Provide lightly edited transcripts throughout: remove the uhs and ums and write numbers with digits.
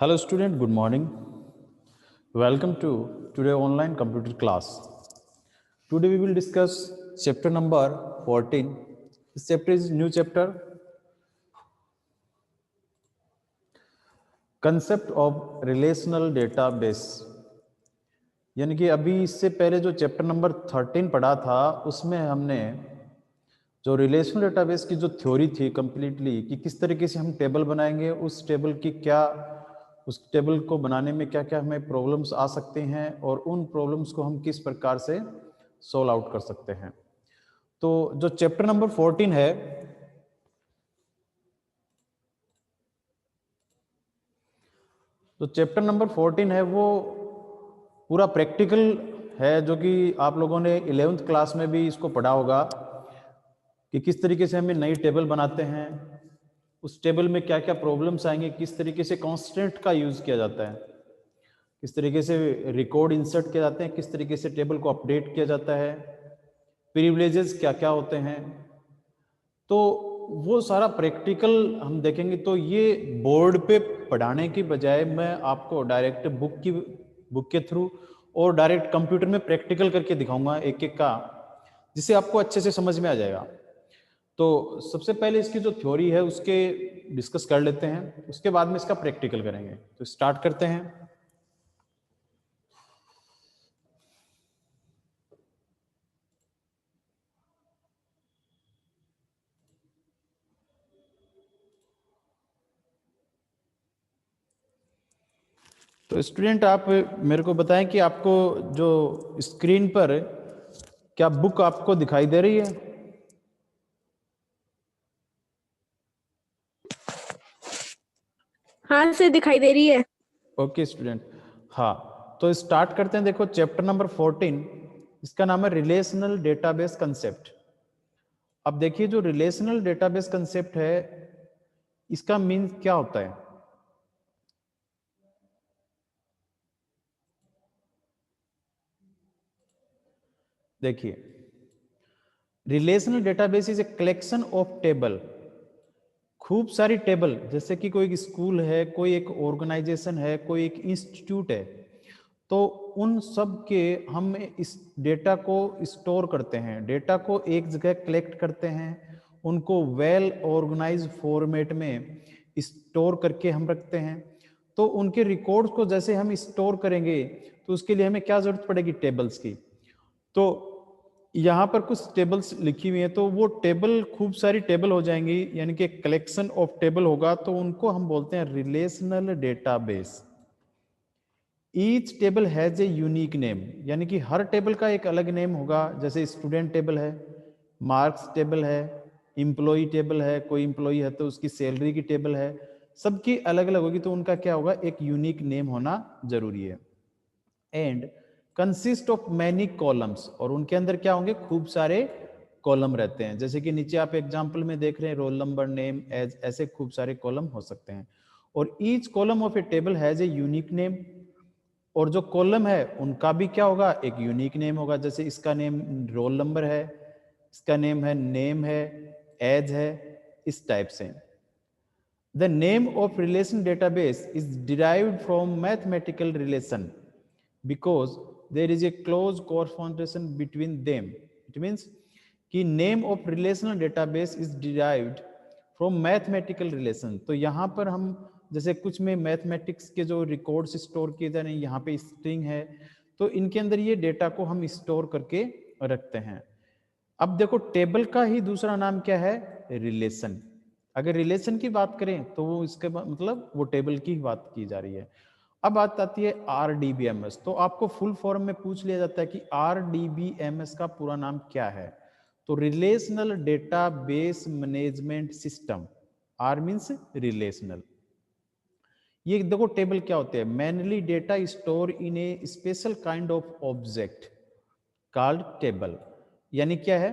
Hello student, good morning. Welcome to today online computer class. Today we will discuss chapter number 14. This chapter is new chapter, concept of relational database. यानी कि अभी इससे पहले जो chapter number 13 पढ़ा था उसमें हमने जो रिलेशनल डेटाबेस की जो थ्योरी थी कंप्लीटली कि किस तरीके से हम टेबल बनाएंगे, उस टेबल की क्या, उस टेबल को बनाने में क्या क्या हमें प्रॉब्लम्स आ सकते हैं और उन प्रॉब्लम्स को हम किस प्रकार से सॉल्व आउट कर सकते हैं। तो जो चैप्टर नंबर 14 है, तो चैप्टर नंबर 14 है वो पूरा प्रैक्टिकल है, जो कि आप लोगों ने 11th क्लास में भी इसको पढ़ा होगा कि किस तरीके से हमें नई टेबल बनाते हैं, उस टेबल में क्या क्या प्रॉब्लम्स आएंगे, किस तरीके से कॉन्स्टेंट का यूज किया जाता है, किस तरीके से रिकॉर्ड इंसर्ट किए जाते हैं, किस तरीके से टेबल को अपडेट किया जाता है, प्रिविलेजेस क्या क्या होते हैं। तो वो सारा प्रैक्टिकल हम देखेंगे। तो ये बोर्ड पे पढ़ाने की बजाय मैं आपको डायरेक्ट बुक के थ्रू और डायरेक्ट कंप्यूटर में प्रैक्टिकल करके दिखाऊंगा एक एक का, जिससे आपको अच्छे से समझ में आ जाएगा। तो सबसे पहले इसकी जो थ्योरी है उसके डिस्कस कर लेते हैं, उसके बाद में इसका प्रैक्टिकल करेंगे। तो स्टार्ट करते हैं। तो स्टूडेंट आप मेरे को बताएं कि आपको जो स्क्रीन पर क्या बुक आपको दिखाई दे रही है? हाँ सर, दिखाई दे रही है। ओके स्टूडेंट, हाँ तो स्टार्ट करते हैं। देखो चैप्टर नंबर 14, इसका नाम है रिलेशनल डेटाबेस कंसेप्ट। अब देखिए जो रिलेशनल डेटाबेस कंसेप्ट है इसका मीन क्या होता है। देखिए relational database is a collection of table, खूब सारी टेबल, जैसे कि कोई एक स्कूल है, कोई एक ऑर्गेनाइजेशन है, कोई एक इंस्टीट्यूट है, तो उन सब के हम इस डेटा को स्टोर करते हैं, डेटा को एक जगह कलेक्ट करते हैं, उनको वेल ऑर्गेनाइज फॉर्मेट में स्टोर करके हम रखते हैं। तो उनके रिकॉर्ड्स को जैसे हम स्टोर करेंगे तो उसके लिए हमें क्या जरूरत पड़ेगी, टेबल्स की। तो यहाँ पर कुछ टेबल्स लिखी हुई हैं, तो वो टेबल खूब सारी टेबल हो जाएंगी, यानी कि कलेक्शन ऑफ टेबल होगा, तो उनको हम बोलते हैं relational database. Each table has a unique name, यानी कि हर टेबल का एक अलग नेम होगा। जैसे स्टूडेंट टेबल है, मार्क्स टेबल है, इम्प्लॉई टेबल है, कोई इम्प्लॉई है तो उसकी सैलरी की टेबल है, सबकी अलग अलग होगी, तो उनका क्या होगा, एक यूनिक नेम होना जरूरी है। And consist of many columns, और उनके अंदर क्या होंगे, खूब सारे कॉलम रहते हैं। जैसे कि नीचे आप एग्जांपल में देख रहे हैं, रोल नंबर, नेम, एज, ऐसे खूब सारे कॉलम हो सकते हैं। और each column of A table has a unique name, और जो कॉलम है उनका भी क्या होगा, एक यूनिक नेम होगा। जैसे इसका नेम रोल नंबर है, इसका नेम है, नेम है, एज है, इस टाइप से। The name of relation database is derived from mathematical relation because there is a close correlation between them. It means कि name of relational database is derived from mathematical relation। तो यहाँ पर हम जैसे कुछ में मैथमेटिक्स के जो रिकॉर्ड्स स्टोर किए जा रहे हैं, यहाँ पे स्ट्रिंग है, तो इनके अंदर ये डेटा को हम स्टोर करके रखते हैं। अब देखो टेबल का ही दूसरा नाम क्या है, रिलेशन। अगर रिलेशन की बात करें तो वो इसके मतलब वो टेबल की बात की जा रही है। अब बात आती है आरडीबीएमएस। तो आपको फुल फॉर्म में पूछ लिया जाता है कि आरडीबीएमएस का पूरा नाम क्या है। तो relational database management system, R means relational. ये देखो टेबल क्या होते हैं, manually data store in a special kind of object called table. यानी क्या है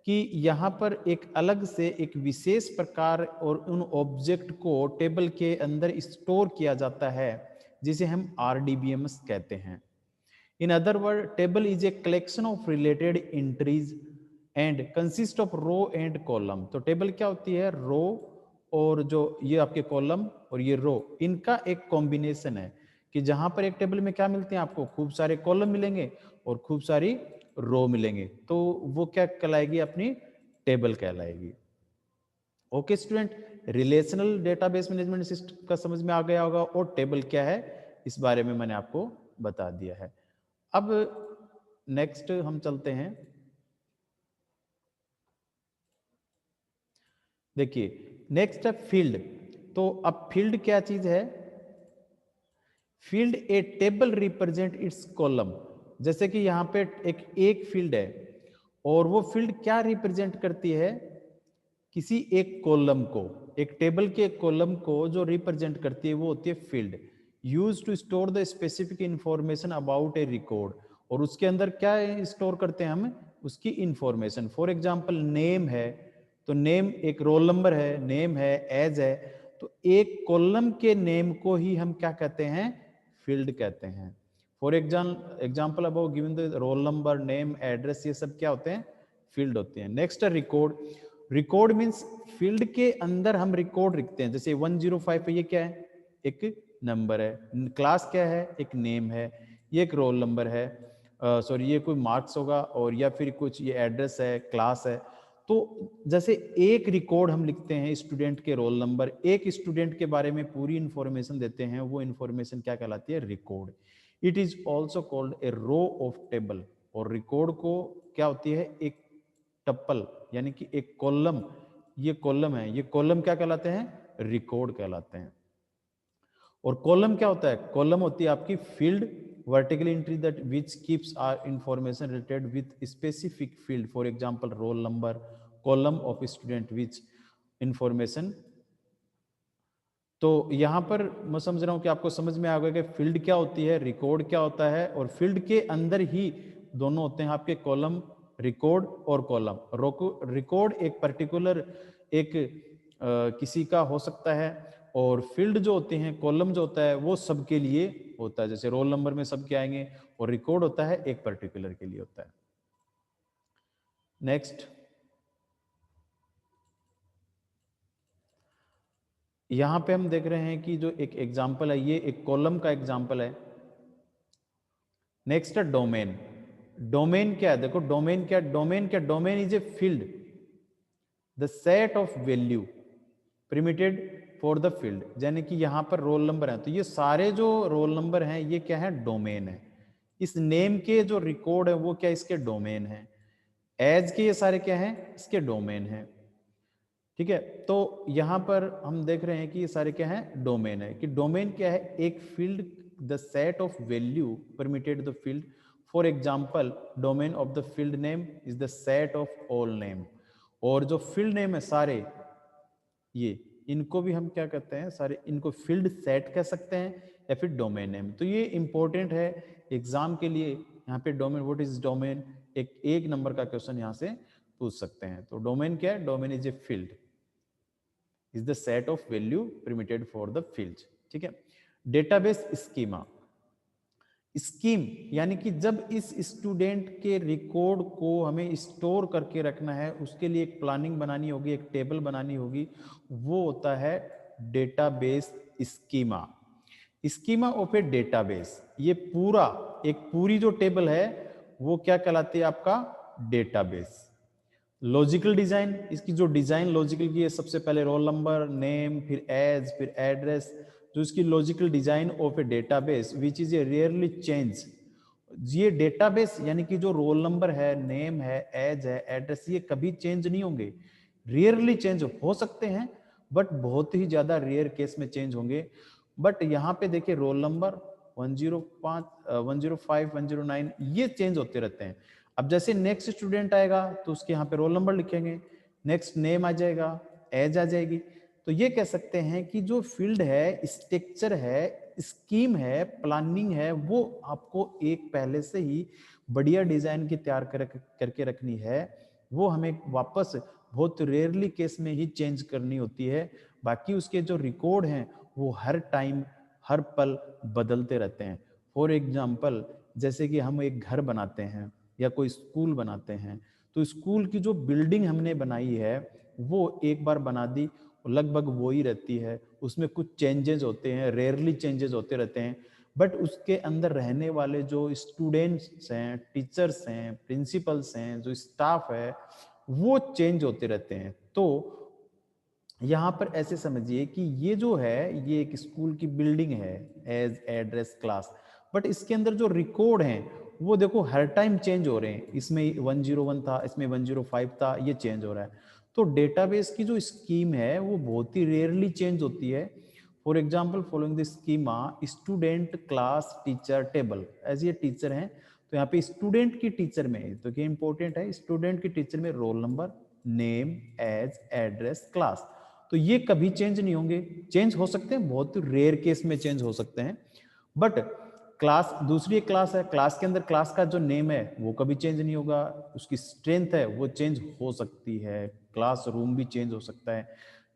कि यहाँ पर एक अलग से एक विशेष प्रकार और उन ऑब्जेक्ट को टेबल के अंदर स्टोर किया जाता है, जिसे हम आरडीबीएमएस कहते हैं। In other word, table is a collection of related entries and consist of row and column. तो टेबल क्या होती है, रो और जो ये आपके कॉलम और ये रो, इनका एक कॉम्बिनेशन है कि जहां पर एक टेबल में क्या मिलते हैं आपको, खूब सारे कॉलम मिलेंगे और खूब सारी रो मिलेंगे, तो वो क्या कहलाएगी, अपनी टेबल कहलाएगी। Okay student, relational database management system का समझ में आ गया होगा, और टेबल क्या है इस बारे में मैंने आपको बता दिया है। अब नेक्स्ट हम चलते हैं, देखिए नेक्स्ट है फील्ड। तो अब फील्ड क्या चीज है, field A table represent it's column. जैसे कि यहाँ पे एक फील्ड है और वो फील्ड क्या रिप्रेजेंट करती है, किसी एक कॉलम को, एक टेबल के एक कॉलम को जो रिप्रेजेंट करती है वो होती है field, use to store the specific information about a record. और उसके अंदर क्या स्टोर करते हैं हम, उसकी इंफॉर्मेशन। फॉर एग्जाम्पल नेम है, तो नेम एक रोल नंबर है, नेम है, एज है, तो एक कॉलम के नेम को ही हम क्या कहते हैं, फील्ड कहते हैं। For example above given the roll number, name, address, ये सब क्या होते हैं, फील्ड होते हैं। नेक्स्ट है रिकॉर्ड। रिकॉर्ड मीन्स फील्ड के अंदर हम रिकॉर्ड लिखते हैं, जैसे 105 पे ये क्या है, एक नंबर है, क्लास क्या है, एक नेम है, ये एक रोल नंबर है, सॉरी ये कोई मार्क्स होगा, और या फिर कुछ ये एड्रेस है, क्लास है। तो जैसे एक रिकॉर्ड हम लिखते हैं स्टूडेंट के रोल नंबर, एक स्टूडेंट के बारे में पूरी इंफॉर्मेशन देते हैं, वो इंफॉर्मेशन क्या कहलाती है, record. It is also called a row of table. और रिकॉर्ड को क्या होती है, एक टप्पल यानी कि एक कॉलम, ये कॉलम है, ये कॉलम क्या कहलाते हैं, रिकॉर्ड कहलाते हैं। और कॉलम क्या होता है, कॉलम होती है आपकी field, vertical entry that which keeps our information related with specific field, for example roll number, column of student which information. तो यहाँ पर मैं समझ रहा हूँ कि आपको समझ में आ गया कि फील्ड क्या होती है, रिकॉर्ड क्या होता है, और फील्ड के अंदर ही दोनों होते हैं आपके कॉलम, रिकॉर्ड और कॉलम। रिकॉर्ड एक पर्टिकुलर एक किसी का हो सकता है, और फील्ड जो होते हैं, कॉलम जो होता है वो सबके लिए होता है, जैसे रोल नंबर में सबके आएंगे, और रिकॉर्ड होता है एक पर्टिकुलर के लिए होता है। नेक्स्ट, यहाँ पे हम देख रहे हैं कि जो एक एग्जाम्पल है, ये एक कॉलम का एग्जाम्पल है। नेक्स्ट है डोमेन। डोमेन क्या है, देखो डोमेन क्या, डोमेन क्या, domain is a field, the set of value permitted for the field. यानी कि यहाँ पर रोल नंबर है, तो ये सारे जो रोल नंबर हैं ये क्या है, डोमेन है। इस नेम के जो रिकॉर्ड है वो क्या, इसके डोमेन है। एज के ये सारे क्या हैं, इसके डोमेन है। ठीक है, तो यहां पर हम देख रहे हैं कि ये सारे क्या हैं, डोमेन है। कि डोमेन क्या है, एक field, the set of value permitted the field. For example domain of the field name is the set of all name. और जो फील्ड नेम है सारे, ये इनको भी हम क्या कहते हैं, सारे इनको फील्ड सेट कह सकते हैं या फिर डोमेन नेम। तो ये इंपॉर्टेंट है एग्जाम के लिए। यहाँ पे डोमेन, व्हाट इज डोमेन, एक नंबर का क्वेश्चन यहाँ से पूछ सकते हैं। तो डोमेन क्या है, domain is a field, is the set of value permitted for the field. ठीक है, डेटाबेस स्कीमा। स्कीम यानी कि जब इस स्टूडेंट के रिकॉर्ड को हमें स्टोर करके रखना है, उसके लिए एक प्लानिंग बनानी होगी, एक टेबल बनानी होगी, वो होता है database schema. Schema of A database, ये पूरा एक पूरी जो टेबल है वो क्या कहलाती है, आपका डेटाबेस। लॉजिकल डिजाइन, इसकी जो डिजाइन लॉजिकल की है, सबसे पहले रोल नंबर, नेम, फिर एज, फिर एड्रेस, जो इसकी logical design of A database which is a rarely change. ये डेटाबेस यानी कि जो रोल नंबर है, नेम है, एज है, एड्रेस, ये कभी चेंज नहीं होंगे, रेयरली चेंज हो सकते हैं, बट बहुत ही ज्यादा रेयर केस में चेंज होंगे। बट यहाँ पे देखिए रोल नंबर 105, 105, 109 ये चेंज होते रहते हैं। अब जैसे नेक्स्ट स्टूडेंट आएगा तो उसके यहाँ पे रोल नंबर लिखेंगे, नेक्स्ट नेम आ जाएगा, एज आ जाएगी। तो ये कह सकते हैं कि जो फील्ड है, स्ट्रक्चर है, स्कीम है, प्लानिंग है, वो आपको एक पहले से ही बढ़िया डिजाइन की तैयार करके रखनी है। वो हमें वापस बहुत रेयरली केस में ही चेंज करनी होती है। बाकी उसके जो रिकॉर्ड हैं वो हर टाइम हर पल बदलते रहते हैं। फॉर एग्जाम्पल जैसे कि हम एक घर बनाते हैं या कोई स्कूल बनाते हैं, तो स्कूल की जो बिल्डिंग हमने बनाई है वो एक बार बना दी, लगभग वो ही रहती है, उसमें कुछ चेंजेस होते हैं, रेयरली चेंजेस होते रहते हैं, बट उसके अंदर रहने वाले जो स्टूडेंट्स हैं, टीचर्स हैं, प्रिंसिपल्स हैं, जो स्टाफ है, वो चेंज होते रहते हैं। तो यहाँ पर ऐसे समझिए कि ये जो है ये एक स्कूल की बिल्डिंग है एज एड्रेस क्लास, बट इसके अंदर जो रिकॉर्ड हैं वो देखो हर टाइम चेंज हो रहे हैं। इसमें 101 था, इसमें 105 था, ये चेंज हो रहा है। तो डेटाबेस की जो स्कीम है वो बहुत ही रेयरली चेंज होती है। For example following the schema student class teacher table, as ये टीचर हैं तो यहाँ पे स्टूडेंट की टीचर में तो क्या इंपॉर्टेंट है, स्टूडेंट की टीचर में roll number, name, age, address, class. तो ये कभी चेंज नहीं होंगे। चेंज हो सकते हैं, बहुत रेयर केस में चेंज हो सकते हैं, बट क्लास दूसरी एक क्लास है, क्लास के अंदर क्लास का जो नेम है वो कभी चेंज नहीं होगा। उसकी स्ट्रेंथ है वो चेंज हो सकती है, क्लास रूम भी चेंज हो सकता है,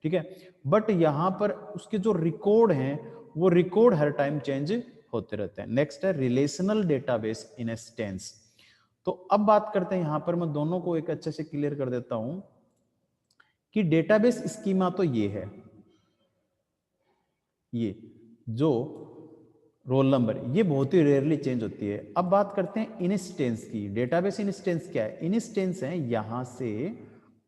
ठीक है। बट यहाँ पर उसके जो रिकॉर्ड हैं वो रिकॉर्ड हर टाइम चेंज होते रहते हैं। नेक्स्ट है रिलेशनल डेटाबेस इंस्टेंस। तो अब बात करते हैं, यहाँ पर मैं दोनों को एक अच्छे से क्लियर कर देता हूं कि डेटाबेस स्कीमा तो ये है, ये जो रोल नंबर ये बहुत ही रेयरली चेंज होती है। अब बात करते हैं इंस्टेंस की। डेटाबेस इंस्टेंस क्या है? इंस्टेंस है यहां से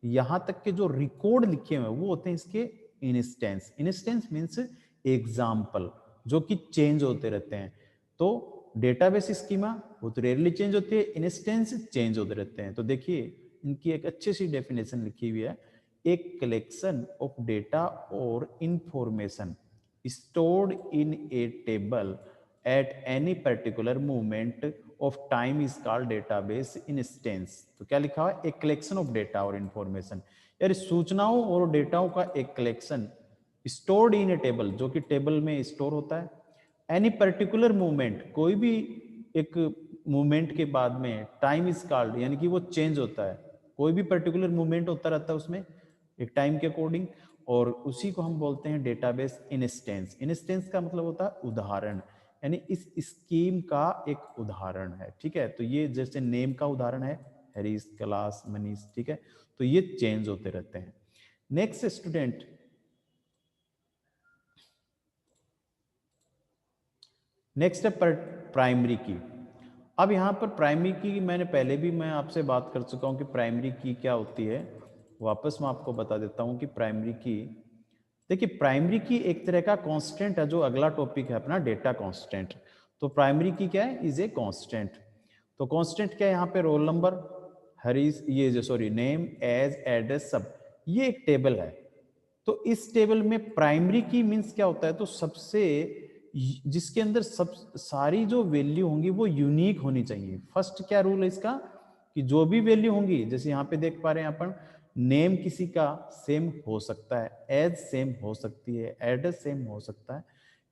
यहां तक के जो रिकॉर्ड लिखे हुए हैं वो होते हैं इसके इंस्टेंस। इंस्टेंस मीन्स एग्जाम्पल जो कि चेंज होते रहते हैं। तो डेटाबेस स्कीमा बहुत रेयरली चेंज होती है, इंस्टेंस चेंज होते रहते हैं। तो देखिए इनकी एक अच्छी सी डेफिनेशन लिखी हुई है, एक कलेक्शन ऑफ डेटा और information stored in a table at any particular moment of time is called database instance। तो क्या लिखा हुआ है? एक कलेक्शन ऑफ डेटा और इंफॉर्मेशन, यानी सूचनाओं और डेटाओं का एक collection stored in A table, जो कि टेबल में स्टोर होता है। एनी पर्टिकुलर मूवमेंट, कोई भी एक मूवमेंट के बाद में टाइम इज कॉल्ड, यानी कि वो चेंज होता है, कोई भी पर्टिकुलर मूवमेंट होता रहता है उसमें एक टाइम के अकॉर्डिंग, और उसी को हम बोलते हैं डेटाबेस इंस्टेंस। इंस्टेंस का मतलब होता है उदाहरण, यानी इस स्कीम का एक उदाहरण है, ठीक है। तो ये जैसे नेम का उदाहरण है हरीश, क्लास, मनीष, ठीक है। तो ये चेंज होते रहते हैं। नेक्स्ट स्टूडेंट, नेक्स्ट है प्राइमरी की। अब यहाँ पर प्राइमरी की मैंने पहले भी मैं आपसे बात कर चुका हूँ कि प्राइमरी की क्या होती है। वापस मैं आपको बता देता हूँ कि प्राइमरी की, देखिए प्राइमरी की एक तरह का कांस्टेंट है, जो अगला टॉपिक है अपना डेटा कांस्टेंट। तो प्राइमरी की क्या है? Is a constant. तो कांस्टेंट क्या है यहाँ पे? रोल नंबर, हरीश, ये जो सॉरी नेम, एज, एड्रेस, सब, ये एक टेबल है। तो इस टेबल में प्राइमरी की मींस क्या होता है? तो सबसे जिसके अंदर सब सारी जो वैल्यू होंगी वो यूनिक होनी चाहिए। फर्स्ट क्या रूल है इसका कि जो भी वैल्यू होंगी, जैसे यहाँ पे देख पा रहे हैं अपन, नेम किसी का सेम हो सकता है, एज सेम हो सकती है, एड्रेस सेम हो सकता है,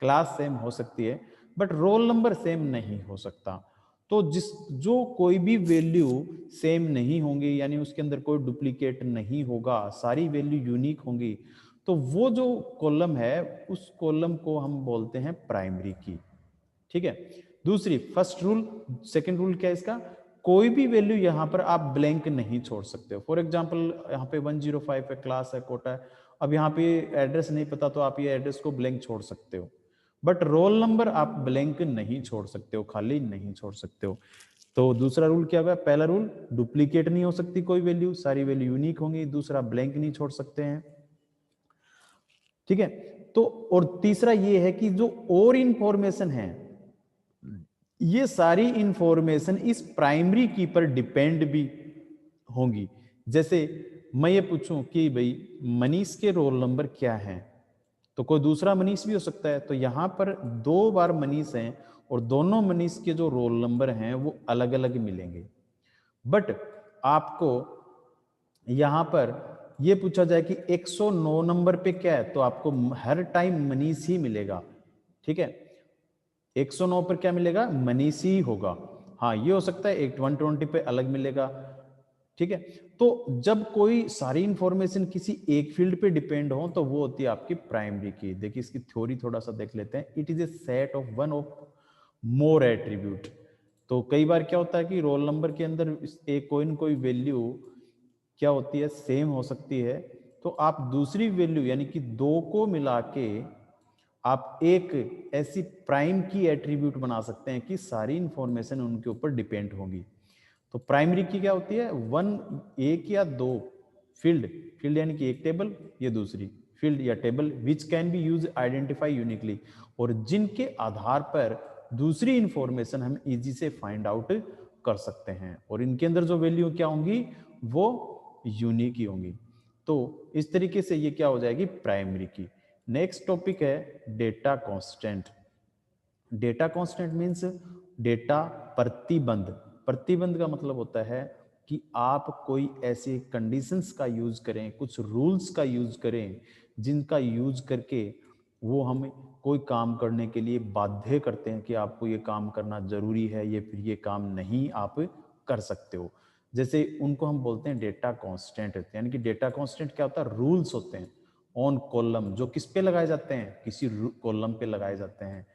क्लास सेम हो सकती है, बट रोल नंबर सेम नहीं हो सकता। तो जो कोई भी वैल्यू सेम नहीं होंगी, यानी उसके अंदर कोई डुप्लीकेट नहीं होगा, सारी वैल्यू यूनिक होंगी, तो वो जो कॉलम है उस कॉलम को हम बोलते हैं प्राइमरी की, ठीक है। दूसरी फर्स्ट रूल, सेकंड रूल क्या है इसका? कोई भी वैल्यू यहां पर आप ब्लैंक नहीं छोड़ सकते हो। फॉर एग्जांपल यहाँ पे 105 है, क्लास है, कोटा है, अब यहाँ पे एड्रेस नहीं पता तो आप ये एड्रेस को ब्लैंक छोड़ सकते हो, बट रोल नंबर आप ब्लैंक नहीं छोड़ सकते हो, खाली नहीं छोड़ सकते हो। तो दूसरा रूल क्या हुआ? पहला रूल डुप्लीकेट नहीं हो सकती कोई वैल्यू, सारी वैल्यू यूनिक होंगी। दूसरा ब्लैंक नहीं छोड़ सकते हैं, ठीक है। तो और तीसरा ये है कि जो और इंफॉर्मेशन है, ये सारी इंफॉर्मेशन इस प्राइमरी की पर डिपेंड भी होंगी। जैसे मैं ये पूछूं कि भाई मनीष के रोल नंबर क्या है, तो कोई दूसरा मनीष भी हो सकता है। तो यहां पर दो बार मनीष हैं और दोनों मनीष के जो रोल नंबर हैं वो अलग अलग मिलेंगे, बट आपको यहां पर ये पूछा जाए कि 109 नंबर पे क्या है, तो आपको हर टाइम मनीष ही मिलेगा, ठीक है। 109 पर क्या मिलेगा? मनीष ही होगा। हाँ ये हो सकता है 120 पे अलग मिलेगा, ठीक है। तो जब कोई सारी इंफॉर्मेशन किसी एक फील्ड पे डिपेंड हो तो वो होती है आपकी प्राइमरी की। देखिए इसकी थ्योरी थोड़ा सा देख लेते हैं। It is a set of one of more attribute. तो कई बार क्या होता है कि रोल नंबर के अंदर एक कोई न कोई वैल्यू क्या होती है? सेम हो सकती है, तो आप दूसरी वैल्यू यानी कि 2 को मिला के आप एक ऐसी प्राइम की एट्रीब्यूट बना सकते हैं कि सारी इंफॉर्मेशन उनके ऊपर डिपेंड होगी। तो प्राइमरी की क्या होती है, वन, एक या दो फील्ड, फील्ड यानी कि एक टेबल, ये दूसरी फील्ड या table, which can be use identify uniquely, और जिनके आधार पर दूसरी इंफॉर्मेशन हम इजी से फाइंड आउट कर सकते हैं, और इनके अंदर जो वैल्यू क्या होंगी वो यूनिक ही होंगी। तो इस तरीके से ये क्या हो जाएगी, प्राइमरी की। नेक्स्ट टॉपिक है data constant. Data constant means data प्रतिबंध। प्रतिबंध का मतलब होता है कि आप कोई ऐसे कंडीशंस का यूज करें, कुछ रूल्स का यूज करें, जिनका यूज करके वो हमें कोई काम करने के लिए बाध्य करते हैं कि आपको ये काम करना जरूरी है, ये फिर ये काम नहीं आप कर सकते हो। जैसे उनको हम बोलते हैं डेटा कांस्टेंट। यानी कि डेटा कांस्टेंट क्या होता है, रूल्स होते हैं ऑन कॉलम, जो किस पे लगाए जाते हैं, किसी कॉलम पे लगाए जाते हैं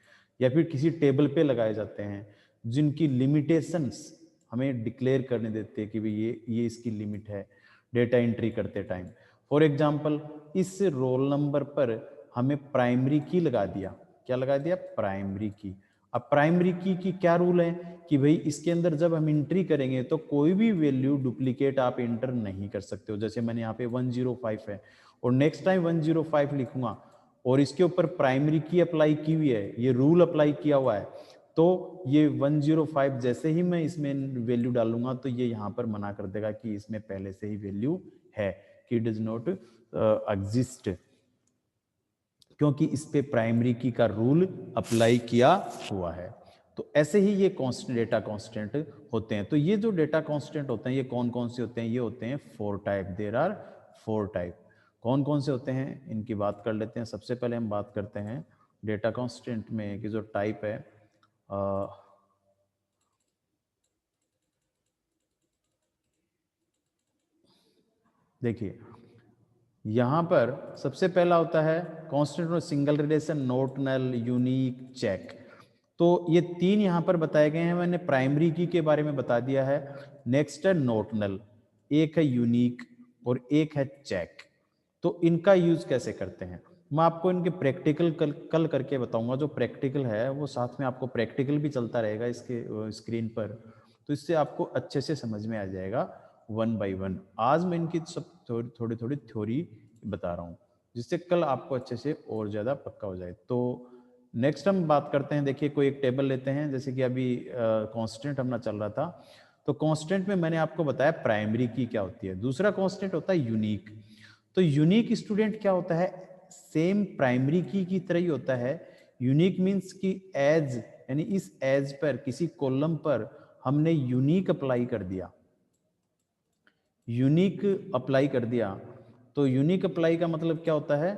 या फिर किसी टेबल पे लगाए जाते हैं, जिनकी लिमिटेशंस हमें डिक्लेयर करने देते हैं कि भाई ये इसकी लिमिट है डेटा एंट्री करते टाइम। फॉर एग्जांपल, इस रोल नंबर पर हमें प्राइमरी की लगा दिया, क्या लगा दिया, प्राइमरी की। अब प्राइमरी की क्या रूल है कि भाई इसके अंदर जब हम एंट्री करेंगे तो कोई भी वैल्यू डुप्लीकेट आप एंटर नहीं कर सकते हो। जैसे मैंने यहाँ पे 105 है और नेक्स्ट टाइम 105 लिखूंगा और इसके ऊपर प्राइमरी की अप्लाई की हुई है, ये रूल अप्लाई किया हुआ है, तो ये 105 जैसे ही मैं इसमें वैल्यू डालूंगा तो ये यहाँ पर मना कर देगा कि इसमें पहले से ही वैल्यू है, कि डज नॉट एग्जिस्ट, क्योंकि इस पे प्राइमरी की का रूल अप्लाई किया हुआ है। तो ऐसे ही ये कांस्टेंट, डेटा कांस्टेंट होते हैं। तो ये जो डेटा कांस्टेंट होते हैं ये कौन कौन से होते हैं, ये होते हैं 4 टाइप। There are 4 type. कौन कौन से होते हैं इनकी बात कर लेते हैं। सबसे पहले हम बात करते हैं डेटा कांस्टेंट में कि जो टाइप है, देखिए यहाँ पर सबसे पहला होता है कांस्टेंट और सिंगल रिलेशन, नोट नल, यूनिक, चेक। तो ये तीन यहाँ पर बताए गए हैं, मैंने प्राइमरी की के बारे में बता दिया है। नेक्स्ट है नोट नल, एक है यूनिक और एक है चेक। तो इनका यूज कैसे करते हैं मैं आपको इनके प्रैक्टिकल कल करके बताऊंगा। जो प्रैक्टिकल है वो साथ में आपको प्रैक्टिकल भी चलता रहेगा इसके स्क्रीन पर, तो इससे आपको अच्छे से समझ में आ जाएगा वन बाय वन। आज मैं इनकी सब थोड़ी थोड़ी थ्योरी बता रहा हूँ, जिससे कल आपको अच्छे से और ज़्यादा पक्का हो जाए। तो नेक्स्ट हम बात करते हैं, देखिए कोई एक टेबल लेते हैं, जैसे कि अभी कांस्टेंट अपना चल रहा था। तो कांस्टेंट में मैंने आपको बताया प्राइमरी की क्या होती है, दूसरा कांस्टेंट होता है यूनिक। तो यूनिक स्टूडेंट क्या होता है, सेम प्राइमरी की तरह ही होता है। यूनिक मीन्स कि एज, यानी इस एज पर किसी कॉलम पर हमने यूनिक अप्लाई कर दिया, यूनिक अप्लाई कर दिया। तो यूनिक अप्लाई का मतलब क्या होता है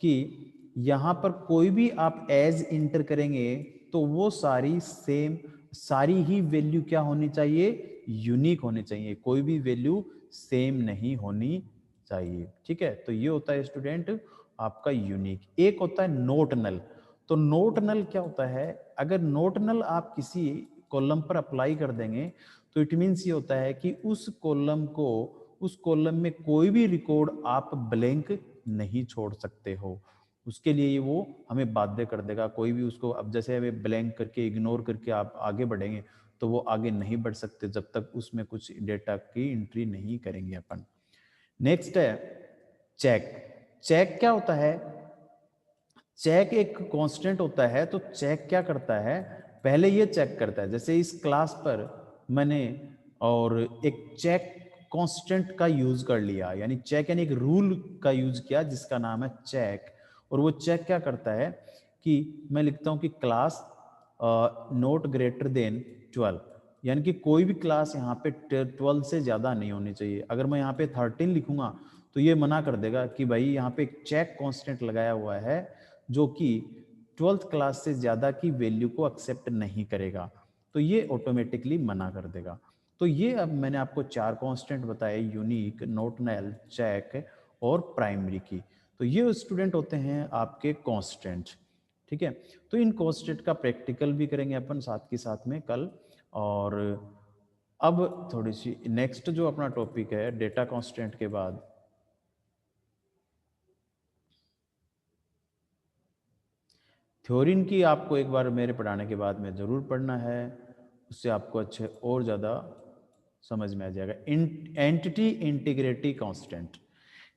कि यहां पर कोई भी आप एज इंटर करेंगे तो वो सारी सेम, सारी ही वैल्यू क्या होनी चाहिए, यूनिक होनी चाहिए, कोई भी वैल्यू सेम नहीं होनी चाहिए। ठीक है, तो ये होता है स्टूडेंट आपका यूनिक। एक होता है नोट नल। तो नोट नल क्या होता है, अगर नोट नल आप किसी कॉलम पर अप्लाई कर देंगे तो इट मीन्स ये होता है कि उस कॉलम को, उस कॉलम में कोई भी रिकॉर्ड आप ब्लैंक नहीं छोड़ सकते हो। उसके लिए वो हमें बाध्य कर देगा, कोई भी उसको, अब जैसे हमें ब्लैंक करके इग्नोर करके आप आगे बढ़ेंगे तो वो आगे नहीं बढ़ सकते जब तक उसमें कुछ डेटा की एंट्री नहीं करेंगे अपन। नेक्स्ट है चेक। चेक क्या होता है, चेक एक कांस्टेंट होता है। तो चेक क्या करता है, पहले ये चेक करता है, जैसे इस क्लास पर मैंने और एक चेक कांस्टेंट का यूज कर लिया, यानी चेक यानी एक रूल का यूज किया जिसका नाम है चेक। और वो चेक क्या करता है कि मैं लिखता हूं कि क्लास नॉट ग्रेटर देन 12, यानी कि कोई भी क्लास यहाँ पे 12 से ज्यादा नहीं होनी चाहिए। अगर मैं यहाँ पे 13 लिखूंगा तो ये मना कर देगा कि भाई यहाँ पे एक चेक कांस्टेंट लगाया हुआ है जो कि 12th क्लास से ज्यादा की वैल्यू को एक्सेप्ट नहीं करेगा, तो ये ऑटोमेटिकली मना कर देगा। तो ये अब मैंने आपको 4 कांस्टेंट बताए, यूनिक, नॉट नल, चेक और प्राइमरी की। तो ये स्टूडेंट होते हैं आपके कांस्टेंट। ठीक है, तो इन कांस्टेंट का प्रैक्टिकल भी करेंगे अपन साथ के साथ में कल। और अब थोड़ी सी नेक्स्ट जो अपना टॉपिक है डेटा कांस्टेंट के बाद, थ्योरिन की आपको एक बार मेरे पढ़ाने के बाद में ज़रूर पढ़ना है, उससे आपको अच्छे और ज़्यादा समझ में आ जाएगा। Entity integrity constant.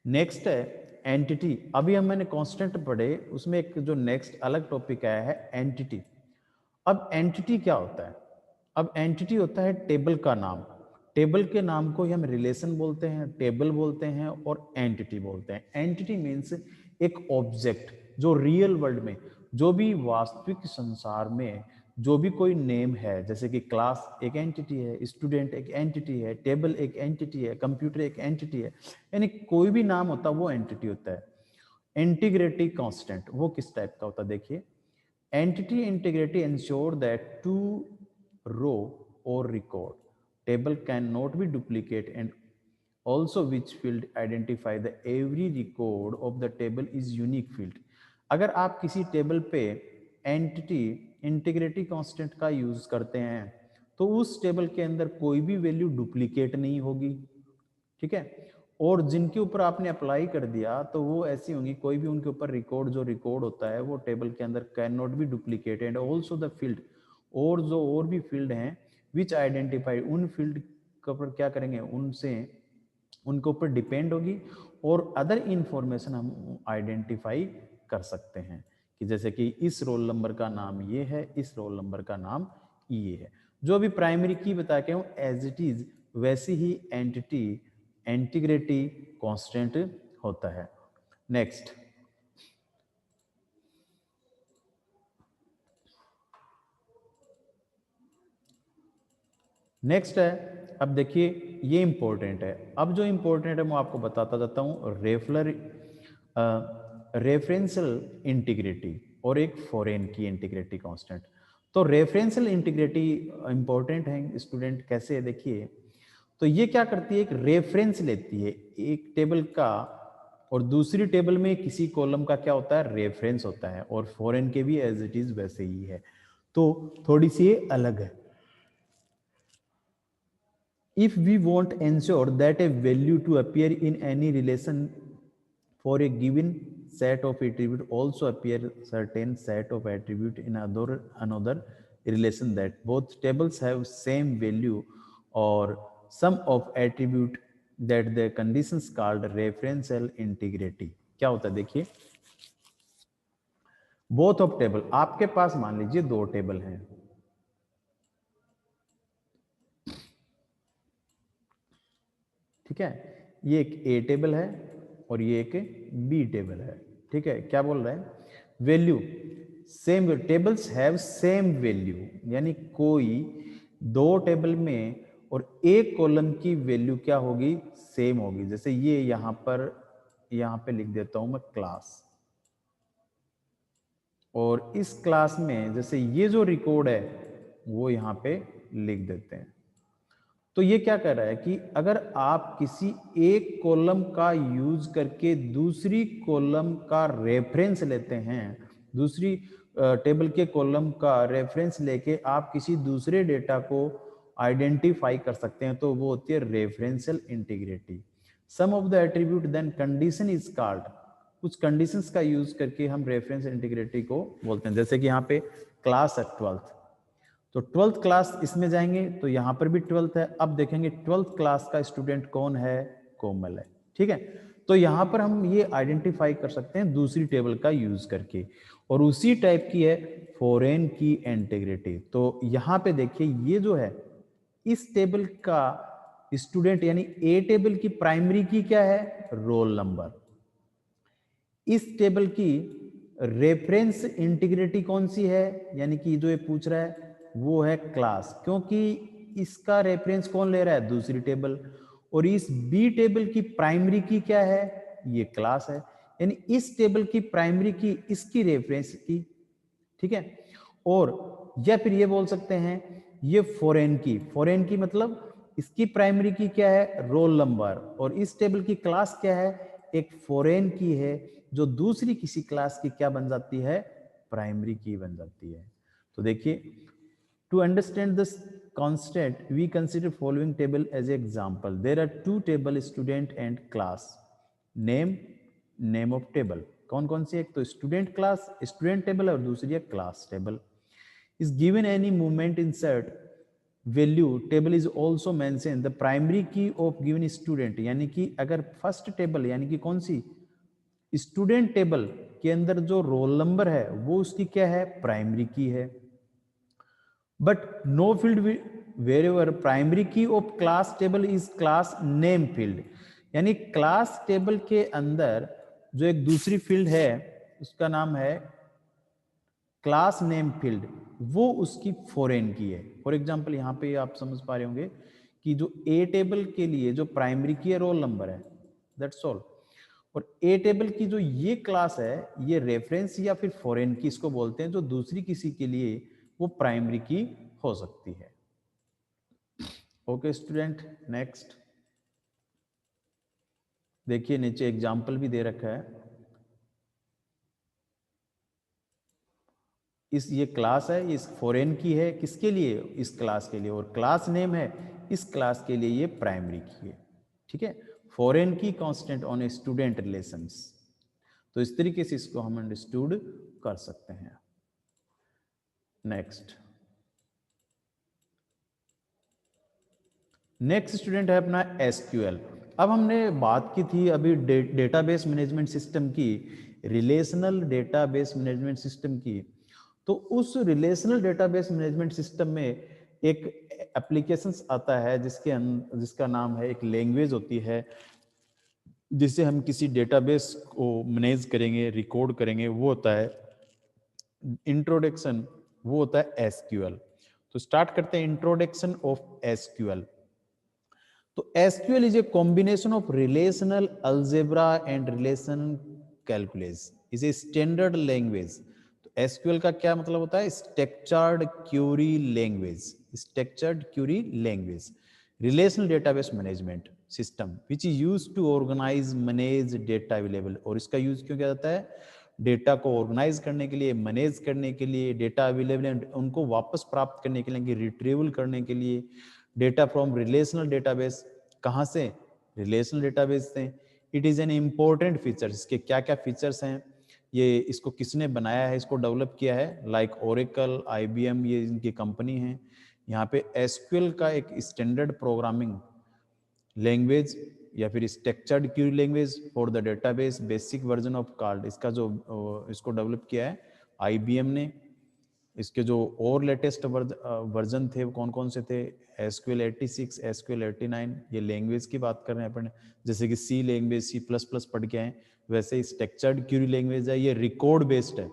नेक्स्ट है एंटिटी। अभी हम मैंने कांस्टेंट पढ़े, उसमें एक जो नेक्स्ट अलग टॉपिक आया है एंटिटी। अब एंटिटी क्या होता है? अब एंटिटी होता है टेबल का नाम। टेबल के नाम को ही हम रिलेशन बोलते हैं, टेबल बोलते हैं और एंटिटी बोलते हैं। एंटिटी मीन्स एक ऑब्जेक्ट जो रियल वर्ल्ड में, जो भी वास्तविक संसार में जो भी कोई नेम है, जैसे कि क्लास एक एंटिटी है, स्टूडेंट एक एंटिटी है, टेबल एक एंटिटी है, कंप्यूटर एक एंटिटी है, यानी कोई भी नाम होता है वो एंटिटी होता है। इंटीग्रिटी कांस्टेंट वो किस टाइप का होता है? देखिए, entity integrity ensure that two row or record table cannot be duplicated, and also which field identify the every record of the table is unique field। अगर आप किसी टेबल पे एंटिटी इंटीग्रिटी कांस्टेंट का use करते हैं तो उस table के अंदर कोई भी वैल्यू डुप्लीकेट नहीं होगी, ठीक है। और जिनके ऊपर आपने अप्लाई कर दिया तो वो ऐसी होंगी, कोई भी उनके ऊपर रिकॉर्ड जो रिकॉर्ड होता है वो टेबल के अंदर can not be duplicated, and also the field, और जो और भी फील्ड हैं विच आइडेंटिफाई, उन फील्ड के ऊपर क्या करेंगे, उनसे उनके ऊपर डिपेंड होगी, और अदर इंफॉर्मेशन हम आइडेंटिफाई कर सकते हैं कि जैसे कि इस रोल नंबर का नाम ये है, इस रोल नंबर का नाम ये है। जो अभी प्राइमरी की बता के हूँ एज इट इज वैसी ही एंटिटी इंटीग्रिटी कांस्टेंट होता है। नेक्स्ट नेक्स्ट है, अब देखिए ये इंपॉर्टेंट है। अब जो इंपॉर्टेंट है मैं आपको बताता जाता हूँ, रेफरेंशियल इंटीग्रिटी और एक फॉरेन की इंटीग्रिटी कांस्टेंट। तो रेफरेंशियल इंटीग्रिटी इंपॉर्टेंट है स्टूडेंट, कैसे है देखिए। तो ये क्या करती है, एक रेफरेंस लेती है एक टेबल का, और दूसरी टेबल में किसी कॉलम का क्या होता है, रेफरेंस होता है, और फॉरेन के भी एज इट इज वैसे ही है, तो थोड़ी सी ये अलग है। If we want ensure that a value to appear in any relation for a given set of attribute also appear certain set of attribute in another relation, that both tables have same value or sum of attribute, that the conditions called referential integrity। क्या होता है देखिए, both of table, आपके पास मान लीजिए दो table हैं, ठीक है, ये एक ए टेबल है और ये एक बी टेबल है, ठीक है। क्या बोल रहे हैं, value same, tables have same value, यानी कोई दो टेबल में और एक कॉलम की वैल्यू क्या होगी, सेम होगी। जैसे ये यहाँ पे लिख देता हूं मैं क्लास, और इस क्लास में जैसे ये जो रिकॉर्ड है वो यहाँ पे लिख देते हैं। तो ये क्या कह रहा है कि अगर आप किसी एक कॉलम का यूज करके दूसरी कॉलम का रेफरेंस लेते हैं, दूसरी टेबल के कॉलम का रेफरेंस लेके आप किसी दूसरे डेटा को आइडेंटिफाई कर सकते हैं, तो वो होती है referential integrity. Some of the attribute then condition is called, कुछ कंडीशंस का यूज करके हम रेफरेंस इंटीग्रिटी को बोलते हैं। जैसे कि यहाँ पे क्लास है 12th, तो 12th क्लास इसमें जाएंगे तो यहां पर भी 12th है। अब देखेंगे 12th क्लास का स्टूडेंट कौन है, कोमल है, ठीक है। तो यहां पर हम ये आइडेंटिफाई कर सकते हैं दूसरी टेबल का यूज करके, और उसी टाइप की है फॉरेन की इंटीग्रिटी। तो यहां पे देखिए ये जो है इस टेबल का स्टूडेंट, यानी ए टेबल की प्राइमरी की क्या है, रोल नंबर, इस टेबल की रेफरेंस इंटीग्रिटी कौन सी है, यानी कि जो ये पूछ रहा है वो है क्लास, क्योंकि इसका रेफरेंस कौन ले रहा है, दूसरी टेबल। और इस बी टेबल की प्राइमरी की क्या है, ये क्लास है, यानी इस टेबल की प्राइमरी की इसकी रेफरेंस की, ठीक है। और या फिर ये बोल सकते हैं ये फॉरेन की मतलब इसकी प्राइमरी की क्या है, रोल नंबर, और इस टेबल की क्लास क्या है, एक फॉरेन की है, जो दूसरी किसी क्लास की क्या बन जाती है, प्राइमरी की बन जाती है। तो देखिए, to understand this concept we consider following table as example। there are two table, student and class, name of table, कौन कौन सी? एक तो स्टूडेंट क्लास, स्टूडेंट टेबल, और दूसरी है class table. Is given any movement insert value table is also mention the primary key of given student, यानी कि अगर फर्स्ट टेबल यानी कि कौन सी? स्टूडेंट टेबल के अंदर जो रोल नंबर है वो उसकी क्या है? प्राइमरी की है। But no field wherever primary key of class table is class name field, यानी क्लास टेबल के अंदर जो एक दूसरी फील्ड है उसका नाम है क्लास नेम फील्ड, वो उसकी फॉरेन की है। फॉर एग्जांपल यहाँ पे आप समझ पा रहे होंगे कि जो ए टेबल के लिए जो प्राइमरी की है रोल नंबर है, दैट्स ऑल। और ए टेबल की जो ये क्लास है ये रेफरेंस या फिर फॉरेन की इसको बोलते हैं, जो दूसरी किसी के लिए वो प्राइमरी की हो सकती है। ओके स्टूडेंट, नेक्स्ट देखिए नीचे एग्जाम्पल भी दे रखा है। ये क्लास है, इस फॉरेन की है, किसके लिए? इस क्लास के लिए। और क्लास नेम है इस क्लास के लिए ये प्राइमरी की है। ठीक है, फॉरेन की कांस्टेंट ऑन स्टूडेंट रिलेशंस। तो इस तरीके से इसको हम अंडरस्टूड कर सकते हैं। नेक्स्ट स्टूडेंट है अपना एसक्यूएल। अब हमने बात की थी अभी डेटाबेस मैनेजमेंट सिस्टम की, रिलेशनल डेटाबेस मैनेजमेंट सिस्टम की। तो उस रिलेशनल डेटाबेस मैनेजमेंट सिस्टम में एक एप्लीकेशंस आता है जिसका नाम है, एक लैंग्वेज होती है जिससे हम किसी डेटाबेस को मैनेज करेंगे, रिकॉर्ड करेंगे, वो होता है इंट्रोडक्शन, वो होता है एसक्यूएल। तो स्टार्ट करते हैं इंट्रोडक्शन ऑफ एसक्यूएल। तो SQL is a combination of relational algebra and relational calculus, is a standard language. तो एसक्यूएल का क्या मतलब होता है? Structured query language, structured query language, relational database management system which is used to organise manage data available. और इसका use क्यों किया जाता है? डेटा को ऑर्गेनाइज करने के लिए, मैनेज करने के लिए, डेटा अवेलेबल उनको वापस प्राप्त करने के लिए, रिट्रीवल करने के लिए। डेटा फ्रॉम रिलेशनल डेटाबेस, कहाँ से? रिलेशनल डेटाबेस से। It is an important feature, इसके क्या क्या फीचर्स हैं, ये इसको किसने बनाया है, इसको डेवलप किया है? लाइक ओरेकल, आईबीएम, ये इनकी कंपनी है। यहाँ पे एसक्यूएल का एक स्टैंडर्ड प्रोग्रामिंग लैंग्वेज या फिर structured query language for the database basic version of card, इसका जो इसको डेवलप किया है आईबीएम ने। इसके जो और लेटेस्ट वर्जन थे वो कौन कौन से थे? एसक्यूएल 86, एसक्यूएल 89, ये लैंग्वेज की बात कर रहे हैं अपन। जैसे कि सी लैंग्वेज, सी प्लस प्लस पढ़ के आए, वैसे स्ट्रक्चर्ड क्यूरी लैंग्वेज है, ये रिकॉर्ड बेस्ड है।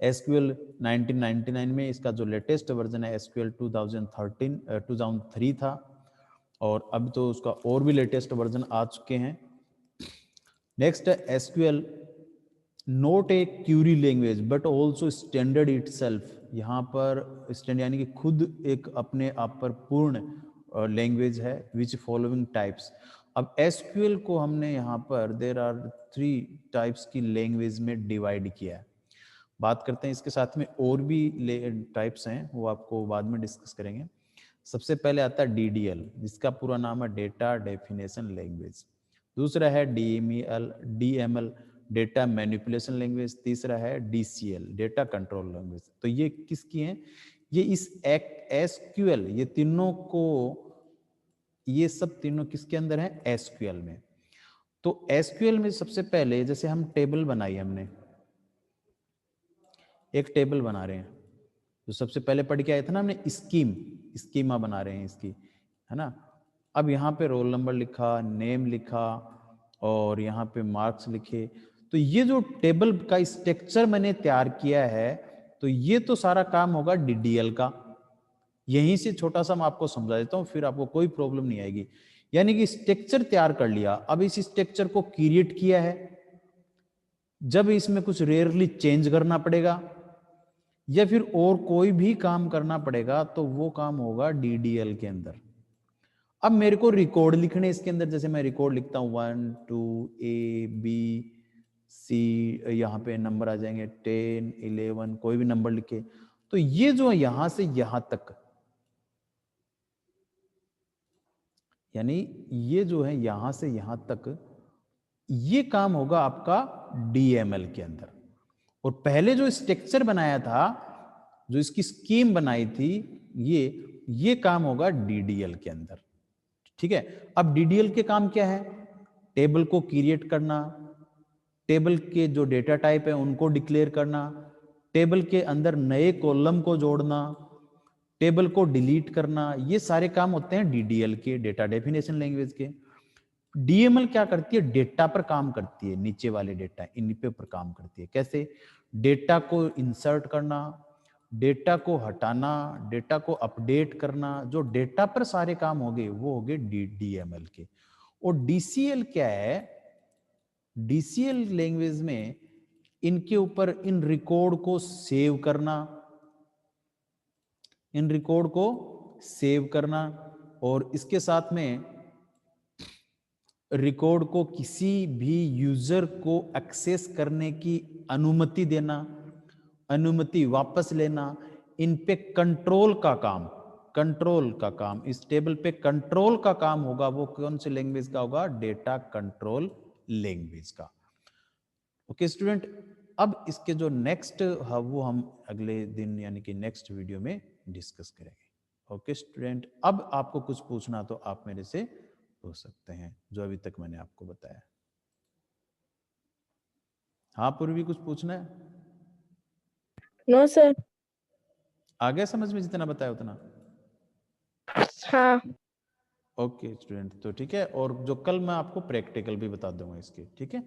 एसक्यूएल 1999 में इसका जो लेटेस्ट वर्जन है एसक्यूएल 2003 था, और अब तो उसका और भी लेटेस्ट वर्जन आ चुके हैं। नेक्स्ट है SQL not a Curie language but also standard itself, यहाँ पर स्टैंडर्ड यानी कि खुद एक अपने आप पर पूर्ण लैंग्वेज है। विच फॉलोइंग टाइप्स, अब एसक्यूएल को हमने यहाँ पर देर आर 3 टाइप्स की लैंग्वेज में डिवाइड किया है। बात करते हैं इसके साथ में और भी टाइप्स हैं, वो आपको बाद में डिस्कस करेंगे। सबसे पहले आता है डीडीएल, जिसका पूरा नाम है डेटा डेफिनेशन लैंग्वेज। दूसरा है डीएमएल, डेटा मैनिपुलेशन लैंग्वेज। तीसरा है डीसीएल, डेटा कंट्रोल लैंग्वेज। तो ये किसकी हैं? ये इस एसक्यूएल, ये तीनों को, ये सब तीनों किसके अंदर है? एसक्यूएल में। तो एसक्यूएल में सबसे पहले जैसे हम टेबल बनाई, हमने एक टेबल बना रहे हैं, तो सबसे पहले पढ़ के आया था ना हमने, स्कीमा बना रहे हैं इसकी, है ना। अब यहाँ पे रोल नंबर लिखा, नेम लिखा, और यहाँ पे मार्क्स लिखे। तो ये जो टेबल का स्ट्रक्चर मैंने तैयार किया है, तो ये तो सारा काम होगा डीडीएल का। यहीं से छोटा सा मैं आपको समझा देता हूँ, फिर आपको कोई प्रॉब्लम नहीं आएगी। यानी कि स्ट्रक्चर तैयार कर लिया, अब इस स्ट्रक्चर को क्रिएट किया है। जब इसमें कुछ रेयरली चेंज करना पड़ेगा या फिर और कोई भी काम करना पड़ेगा, तो वो काम होगा डीडीएल के अंदर। अब मेरे को रिकॉर्ड लिखने इसके अंदर, जैसे मैं रिकॉर्ड लिखता हूं 1 2 ए बी सी, यहाँ पे नंबर आ जाएंगे 10 11, कोई भी नंबर लिखे। तो ये जो यहां से यहां तक, यानी ये जो है यहां से यहां तक, ये काम होगा आपका डीएमएल के अंदर। और पहले जो स्ट्रक्चर बनाया था, जो इसकी स्कीम बनाई थी, ये काम होगा डीडीएल के अंदर। ठीक है, अब डीडीएल के काम क्या है? टेबल को क्रिएट करना, टेबल के जो डेटा टाइप है उनको डिक्लेयर करना, टेबल के अंदर नए कॉलम को जोड़ना, टेबल को डिलीट करना, ये सारे काम होते हैं डीडीएल के, डेटा डेफिनेशन लैंग्वेज के। डीएमएल क्या करती है? डेटा पर काम करती है, नीचे वाले डेटा इन पे पर काम करती है। कैसे? डेटा को इंसर्ट करना, डेटा को हटाना, डेटा को अपडेट करना, जो डेटा पर सारे काम हो गए वो हो गए डीएमएल के। और डीसीएल क्या है? डीसीएल लैंग्वेज में इनके ऊपर इन रिकॉर्ड को सेव करना, इन रिकॉर्ड को सेव करना, और इसके साथ में रिकॉर्ड को किसी भी यूजर को एक्सेस करने की अनुमति देना, अनुमति वापस लेना, इन पे कंट्रोल का काम, कंट्रोल का काम, इस टेबल पे कंट्रोल का काम होगा। वो कौन सी लैंग्वेज का होगा? डेटा कंट्रोल लैंग्वेज का। ओके स्टूडेंट, अब इसके जो नेक्स्ट वो हम अगले दिन यानी कि नेक्स्ट वीडियो में डिस्कस करेंगे। ओके स्टूडेंट, अब आपको कुछ पूछना तो आप मेरे से पूछ सकते हैं, जो अभी तक मैंने आपको बताया। हाँ पूर्वी, कुछ पूछना है? No sir. आ गया समझ में जितना बताया उतना? हाँ। ओके स्टूडेंट, तो ठीक है, और जो कल मैं आपको प्रैक्टिकल भी बता दूंगा इसके, ठीक है।